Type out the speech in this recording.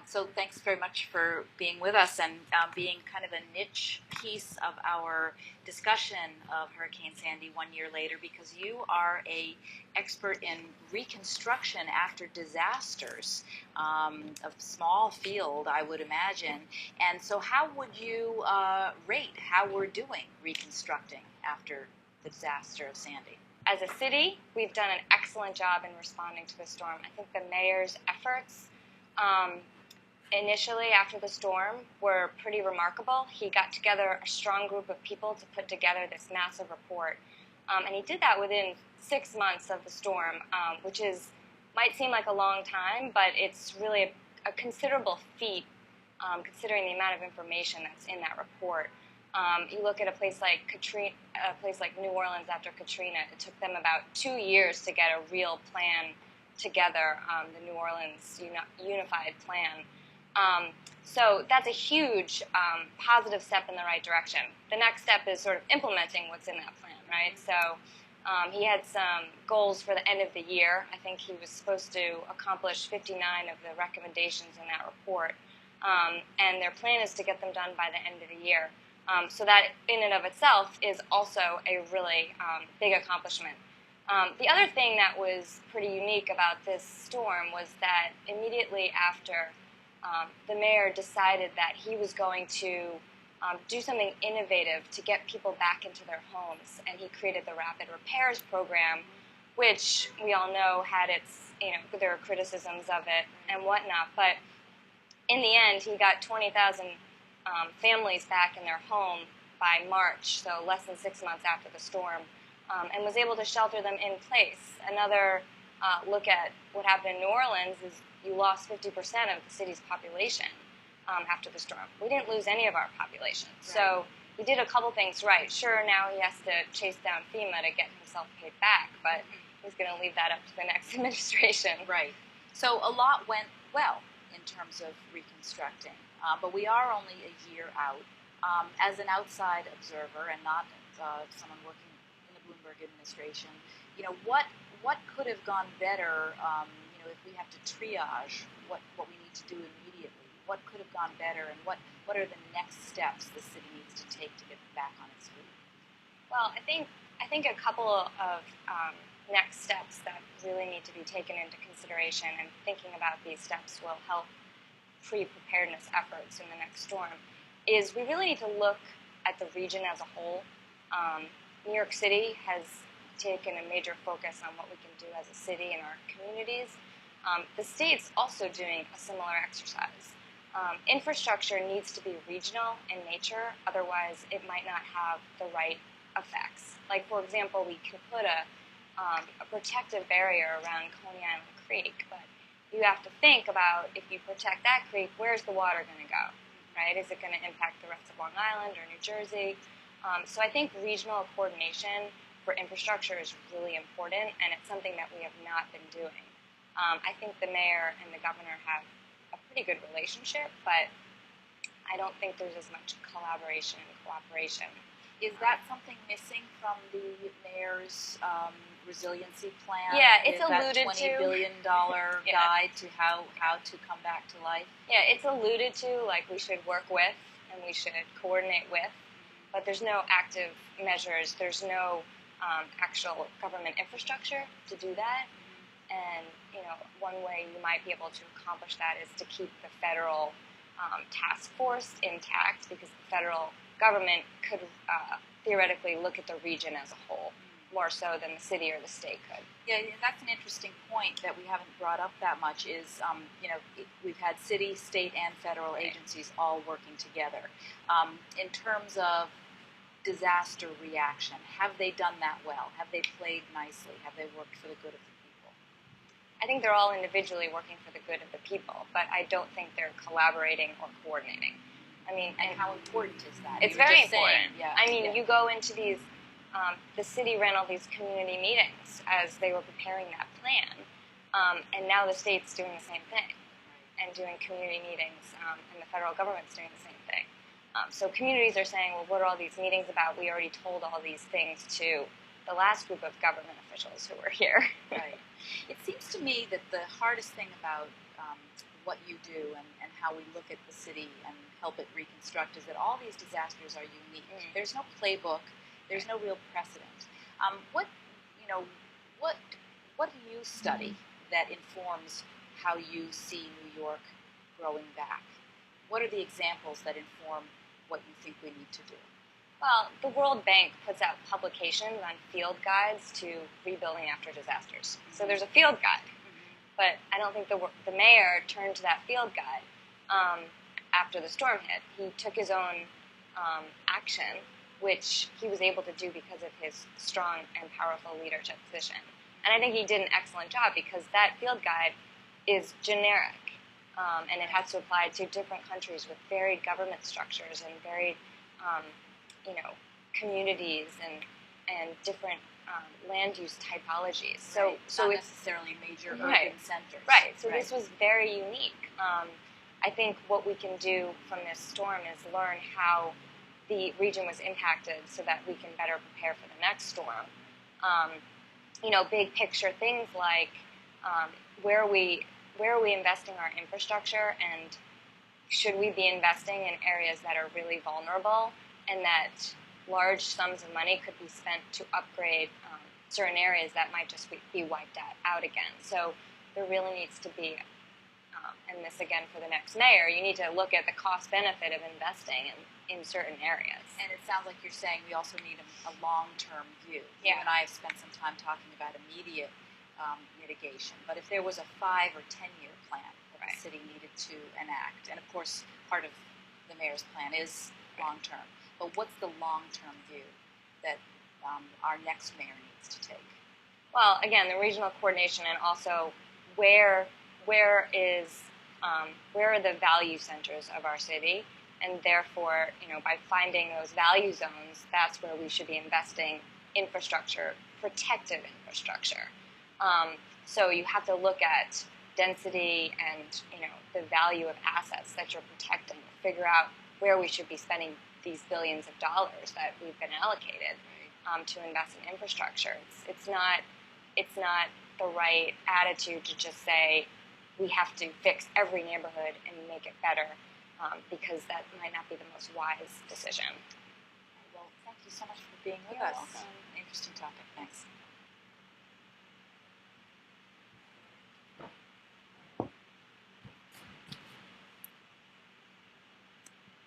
So thanks very much for being with us and being kind of a niche piece of our discussion of Hurricane Sandy 1 year later, because you are a expert in reconstruction after disasters, a small field, I would imagine. And so how would you rate how we're doing reconstructing after the disaster of Sandy? As a city, we've done an excellent job in responding to the storm. I think the mayor's efforts initially after the storm were pretty remarkable. He got together a strong group of people to put together this massive report. And he did that within 6 months of the storm, which might seem like a long time, but it's really a considerable feat considering the amount of information that's in that report. You look at a place like New Orleans after Katrina, it took them about 2 years to get a real plan together, the New Orleans Unified Plan. So that's a huge positive step in the right direction. The next step is sort of implementing what's in that plan, right? So he had some goals for the end of the year. I think he was supposed to accomplish 59 of the recommendations in that report. And their plan is to get them done by the end of the year. So that in and of itself is also a really big accomplishment. The other thing that was pretty unique about this storm was that immediately after the mayor decided that he was going to do something innovative to get people back into their homes, and he created the Rapid Repairs Program, which we all know had its, there were criticisms of it and whatnot, but in the end, he got 20,000 families back in their home by March, so less than 6 months after the storm, and was able to shelter them in place. Another look at what happened in New Orleans is you lost 50% of the city's population after the storm. We didn't lose any of our population. Right. So he did a couple things right. Sure, now he has to chase down FEMA to get himself paid back, but he's going to leave that up to the next administration. Right. So a lot went well in terms of reconstructing, but we are only a year out. As an outside observer and not someone working in the Bloomberg administration, what could have gone better? If we have to triage what we need to do immediately, what could have gone better, and what are the next steps the city needs to take to get back on its feet? Well, I think a couple of next steps that really need to be taken into consideration, and thinking about these steps will help pre-preparedness efforts in the next storm, is we really need to look at the region as a whole. New York City has taken a major focus on what we can do as a city in our communities. The state's also doing a similar exercise. Infrastructure needs to be regional in nature, otherwise it might not have the right effects. Like, for example, we can put a protective barrier around Coney Island Creek, but you have to think about, if you protect that creek, where's the water going to go, right? Is it going to impact the rest of Long Island or New Jersey? So I think regional coordination for infrastructure is really important, and it's something that we have not been doing. I think the mayor and the governor have a pretty good relationship, but I don't think there's as much collaboration and cooperation. Is that something missing from the mayor's resiliency plan? Yeah, it's alluded to. That $20 billion guide to how to come back to life? Yeah, it's alluded to, like we should work with and we should coordinate with, but there's no active measures. There's no actual government infrastructure to do that. And, one way you might be able to accomplish that is to keep the federal task force intact, because the federal government could theoretically look at the region as a whole, more so than the city or the state could. Yeah, that's an interesting point that we haven't brought up that much is, we've had city, state, and federal agencies all working together. In terms of disaster reaction, have they done that well? Have they played nicely? Have they worked for the good of the people? I think they're all individually working for the good of the people, but I don't think they're collaborating or coordinating. And how important is that? It's very important. You go into these, the city ran all these community meetings as they were preparing that plan, and now the state's doing the same thing and doing community meetings, and the federal government's doing the same thing. So communities are saying, well, what are all these meetings about? We already told all these things to the last group of government officials who were here. Right. It seems to me that the hardest thing about what you do and how we look at the city and help it reconstruct is that all these disasters are unique. There's no playbook. There's no real precedent. What do you study that informs how you see New York growing back? What are the examples that inform what you think we need to do? Well, the World Bank puts out publications on field guides to rebuilding after disasters. So there's a field guide, but I don't think the mayor turned to that field guide after the storm hit. He took his own action, which he was able to do because of his strong and powerful leadership position. And I think he did an excellent job because that field guide is generic, and it has to apply to different countries with varied government structures and varied communities and different land use typologies. So not it's necessarily major urban centers. Right. So this was very unique. I think what we can do from this storm is learn how the region was impacted so that we can better prepare for the next storm. Big picture things like where are we investing our infrastructure, and should we be investing in areas that are really vulnerable, and that large sums of money could be spent to upgrade certain areas that might just be wiped out again. So there really needs to be, and this again for the next mayor, you need to look at the cost-benefit of investing in certain areas. And it sounds like you're saying we also need a long-term view. Yeah. You and I have spent some time talking about immediate mitigation, but if there was a 5 or 10-year plan that the city needed to enact, and of course part of the mayor's plan is long-term, but what's the long-term view that our next mayor needs to take? Well, again, the regional coordination, and also where are the value centers of our city, and therefore, by finding those value zones, that's where we should be investing infrastructure, protective infrastructure. So you have to look at density and the value of assets that you're protecting, figure out where we should be spending these billions of dollars that we've been allocated to invest in infrastructure. It's not the right attitude to just say we have to fix every neighborhood and make it better, because that might not be the most wise decision. Well, thank you so much for being with You're us. welcome. Interesting topic. Thanks.